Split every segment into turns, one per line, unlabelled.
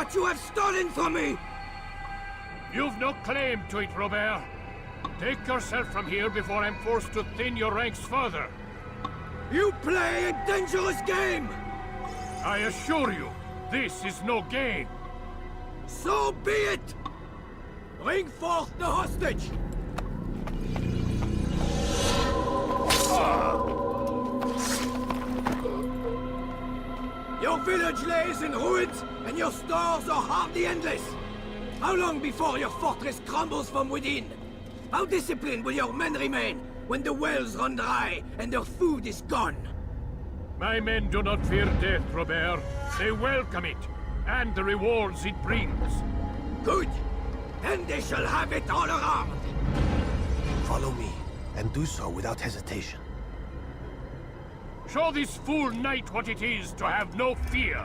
what you have stolen from me!
You've no claim to it, Robert. Take yourself from here before I'm forced to thin your ranks further.
You play a dangerous game!
I assure you, this is no game.
So be it! Bring forth the hostage! Your village lays in ruins, and your stores are hardly endless. How long before your fortress crumbles from within? How disciplined will your men remain when the wells run dry and their food is gone?
My men do not fear death, Robert. They welcome it, and the rewards it brings.
Good. Then they shall have it all around.
Follow me, and do so without hesitation.
Show this fool knight what it is to have no fear.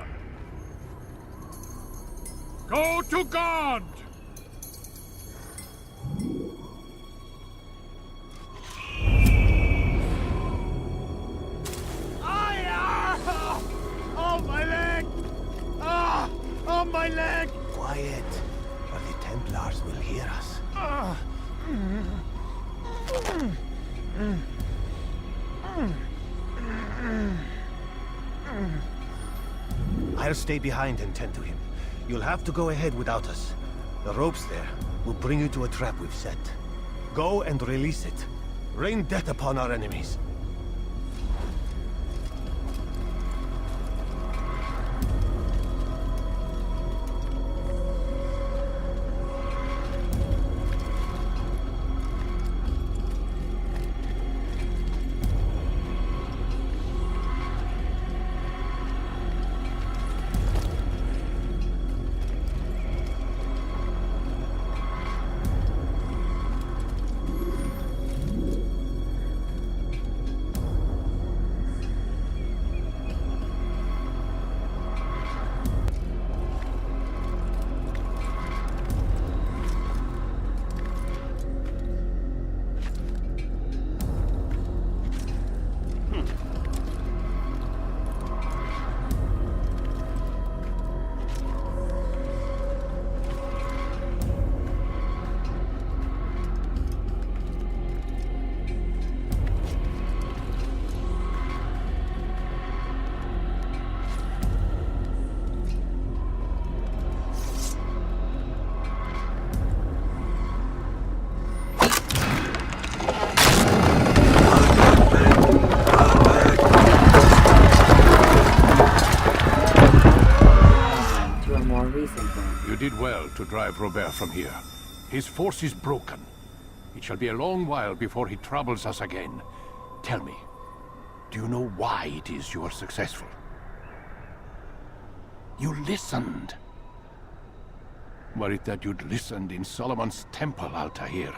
Go to God! Oh, my leg! Ah! Oh, my leg!
Quiet, or the Templars will hear us. I'll stay behind and tend to him. You'll have to go ahead without us. The ropes there will bring you to a trap we've set. Go and release it. Rain death upon our enemies.
To drive Robert from here. His force is broken. It shall be a long while before he troubles us again. Tell me, do you know why it is you are successful? You listened. Were it that you'd listened in Solomon's temple, Altair,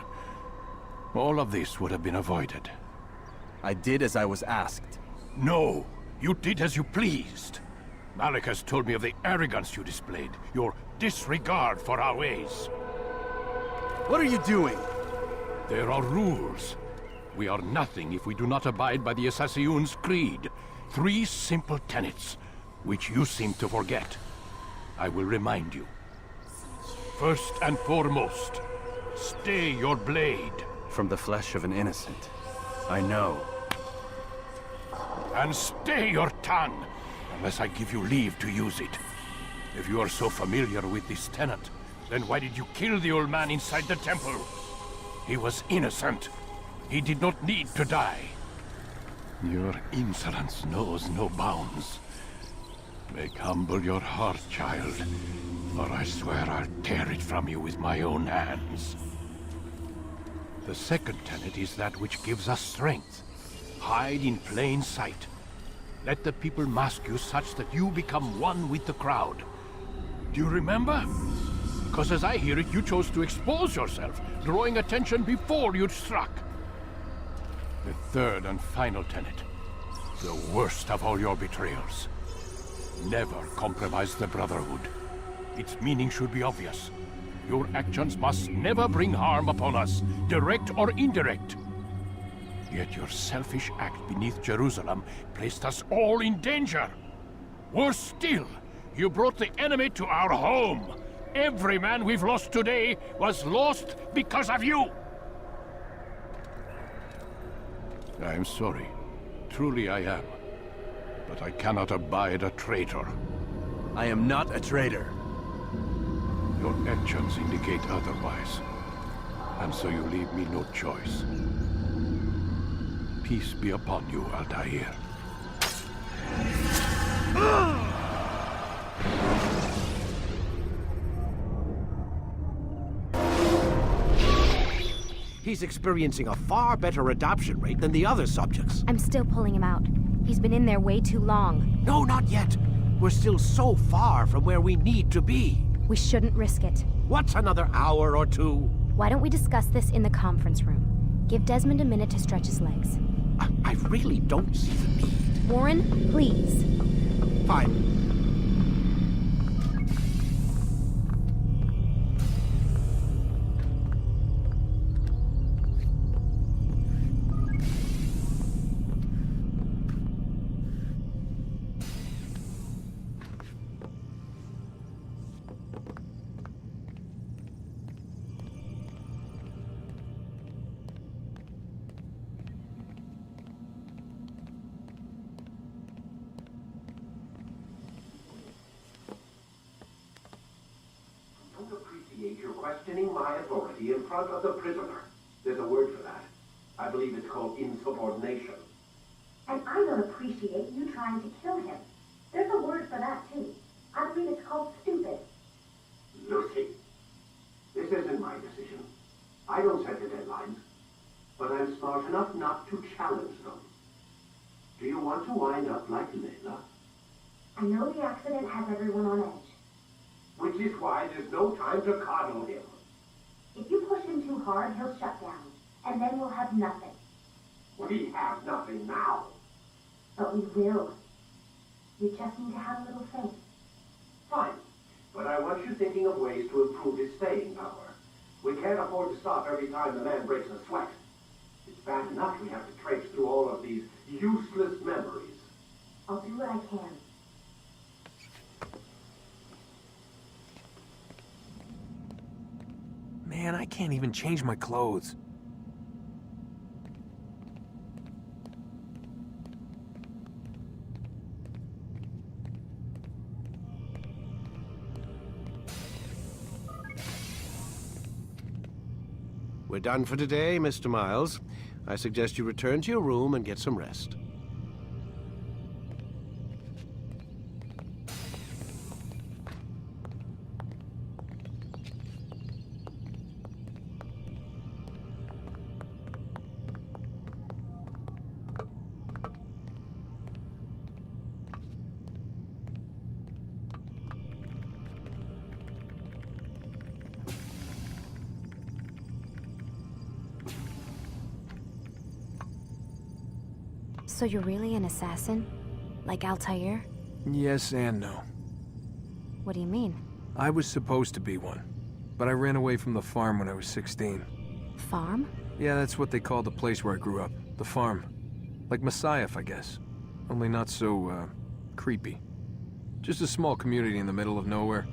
all of this would have been avoided.
I did as I was asked.
No, you did as you pleased. Malik has told me of the arrogance you displayed, your disregard for our ways.
What are you doing?
There are rules. We are nothing if we do not abide by the Assassin's Creed. 3 simple tenets, which you seem to forget. I will remind you. First and foremost, stay your blade.
From the flesh of an innocent. I know.
And stay your tongue, unless I give you leave to use it. If you are so familiar with this tenet, then why did you kill the old man inside the temple? He was innocent. He did not need to die. Your insolence knows no bounds. Make humble your heart, child, or I swear I'll tear it from you with my own hands. The second tenet is that which gives us strength. Hide in plain sight. Let the people mask you such that you become one with the crowd. Do you remember? Because as I hear it, you chose to expose yourself, drawing attention before you'd struck. The third and final tenet. The worst of all your betrayals. Never compromise the Brotherhood. Its meaning should be obvious. Your actions must never bring harm upon us, direct or indirect. Yet your selfish act beneath Jerusalem placed us all in danger. Worse still, You brought the enemy to our home. Every man we've lost today was lost because of you. I am sorry. Truly I am. But I cannot abide a traitor.
I am not a traitor.
Your actions indicate otherwise. And so you leave me no choice. Peace be upon you, Altair.
He's experiencing a far better adoption rate than the other subjects.
I'm still pulling him out. He's been in there way too long.
No, not yet. We're still so far from where we need to be.
We shouldn't risk it.
What's another hour or two?
Why don't we discuss this in the conference room? Give Desmond a minute to stretch his legs.
I really don't see the need.
Warren, please.
Fine.
You're questioning my authority in front of the prisoner. There's a word for that. I believe it's called insubordination.
And I don't appreciate you trying to kill him. There's a word for that, too. I believe it's called stupid.
Lucy, this isn't my decision. I don't set the deadlines. But I'm smart enough not to challenge them. Do you want to wind up like Layla?
I know the accident has everyone on edge.
Which is why there's no time to coddle him.
If you push him too hard, he'll shut down. And then we'll have nothing.
We have nothing now.
But we will. You just need to have a little faith.
Fine. But I want you thinking of ways to improve his staying power. We can't afford to stop every time the man breaks a sweat. It's bad enough we have to traipse through all of these useless memories.
I'll do what I can.
Man, I can't even change my clothes. We're done for today, Mr. Miles. I suggest you return to your room and get some rest.
So you're really an assassin? Like Altair?
Yes and no.
What do you mean?
I was supposed to be one, but I ran away from the farm when I was 16.
Farm?
Yeah, that's what they called the place where I grew up. The farm. Like Messiah, I guess. Only not so, creepy. Just a small community in the middle of nowhere.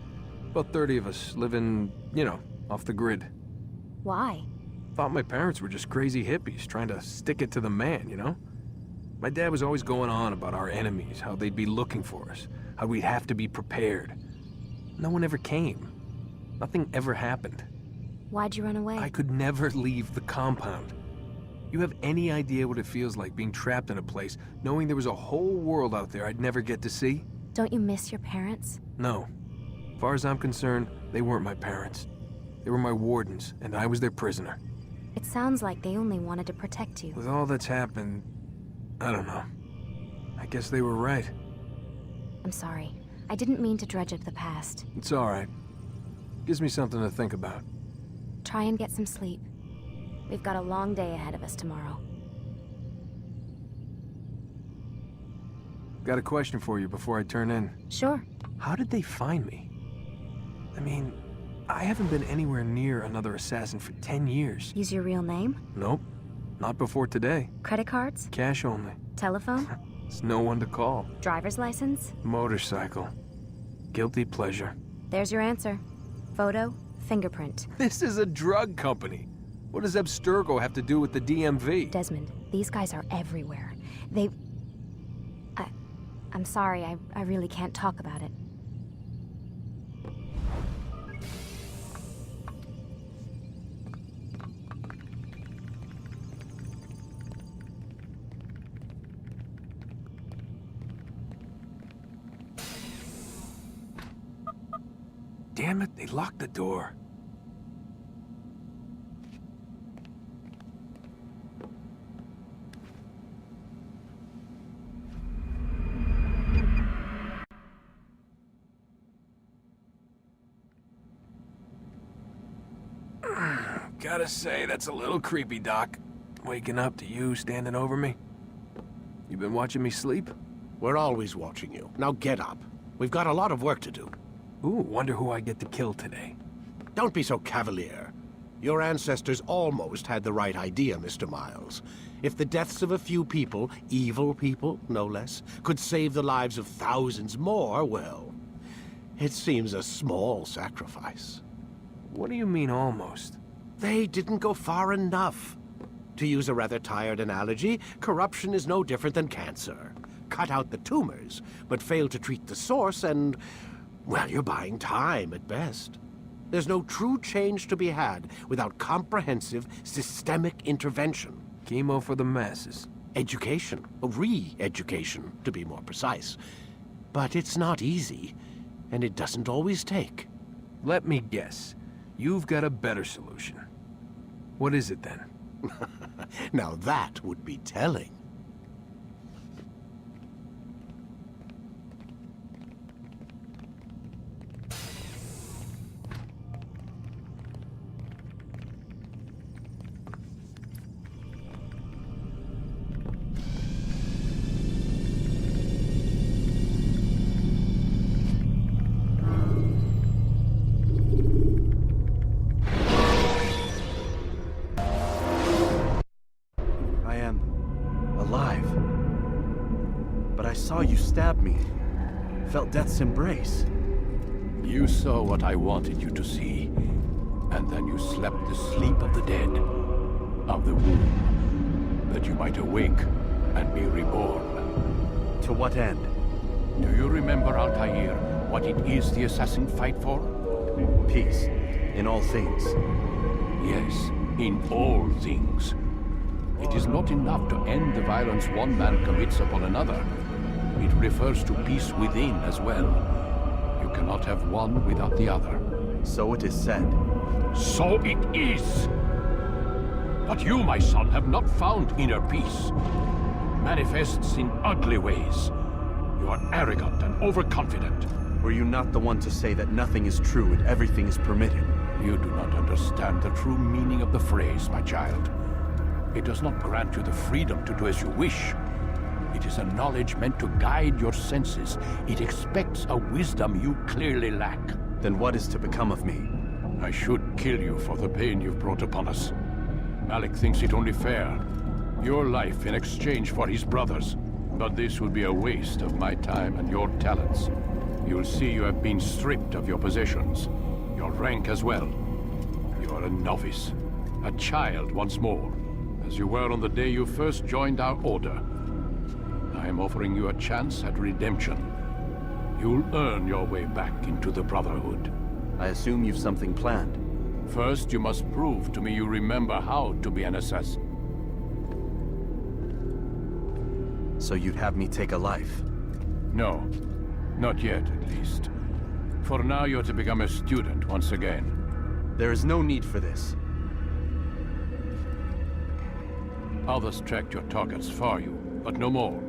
About 30 of us, living, you know, off the grid.
Why?
Thought my parents were just crazy hippies, trying to stick it to the man, you know? My dad was always going on about our enemies, how they'd be looking for us, how we'd have to be prepared. No one ever came. Nothing ever happened.
Why'd you run away?
I could never leave the compound. You have any idea what it feels like being trapped in a place, knowing there was a whole world out there I'd never get to see?
Don't you miss your parents?
No. As far as I'm concerned, they weren't my parents. They were my wardens, and I was their prisoner.
It sounds like they only wanted to protect you.
With all that's happened, I don't know. I guess they were right.
I'm sorry. I didn't mean to dredge up the past.
It's all right. Gives me something to think about.
Try and get some sleep. We've got a long day ahead of us tomorrow.
Got a question for you before I turn in.
Sure.
How did they find me? I mean, I haven't been anywhere near another assassin for 10 years.
Use your real name?
Nope. Not before today.
Credit cards?
Cash only.
Telephone?
There's no one to call.
Driver's license?
Motorcycle. guilty pleasure.
There's your answer. Photo, fingerprint.
This is a drug company. What does Abstergo have to do with the DMV?
Desmond, these guys are everywhere. I'm sorry, I really can't talk about it.
Damn it, they locked the door. Gotta say, that's a little creepy, Doc. Waking up to you standing over me. You been watching me sleep?
We're always watching you. Now get up. We've got a lot of work to do.
Ooh, wonder who I get to kill today.
Don't be so cavalier. Your ancestors almost had the right idea, Mr. Miles. If the deaths of a few people, evil people, no less, could save the lives of thousands more, well, it seems a small sacrifice.
What do you mean, almost?
They didn't go far enough. To use a rather tired analogy, corruption is no different than cancer. Cut out the tumors, but fail to treat the source and, well, you're buying time at best. There's no true change to be had without comprehensive, systemic intervention.
Chemo for the masses.
Education, re-education, to be more precise. But it's not easy, and it doesn't always take.
Let me guess. You've got a better solution. What is it, then?
Now that would be telling.
Saw you stab me. Felt death's embrace.
You saw what I wanted you to see, and then you slept the sleep of the dead, of the womb, that you might awake and be reborn.
To what end?
Do you remember, Altair, what it is the assassins fight for?
Peace, in all things.
Yes, in all things. It is not enough to end the violence one man commits upon another. It refers to peace within as well. You cannot have one without the other.
So it is said.
So it is! But you, my son, have not found inner peace. It manifests in ugly ways. You are arrogant and overconfident.
Were you not the one to say that nothing is true and everything is permitted?
You do not understand the true meaning of the phrase, my child. It does not grant you the freedom to do as you wish. It is a knowledge meant to guide your senses. It expects a wisdom you clearly lack.
Then what is to become of me?
I should kill you for the pain you've brought upon us. Malik thinks it only fair. Your life in exchange for his brother's. But this would be a waste of my time and your talents. You'll see you have been stripped of your possessions. Your rank as well. You are a novice. A child once more. As you were on the day you first joined our order. I am offering you a chance at redemption. You'll earn your way back into the Brotherhood.
I assume you've something planned.
First, you must prove to me you remember how to be an assassin.
So you'd have me take a life?
No. Not yet, at least. For now, you're to become a student once again.
There is no need for this.
Others tracked your targets for you, but no more.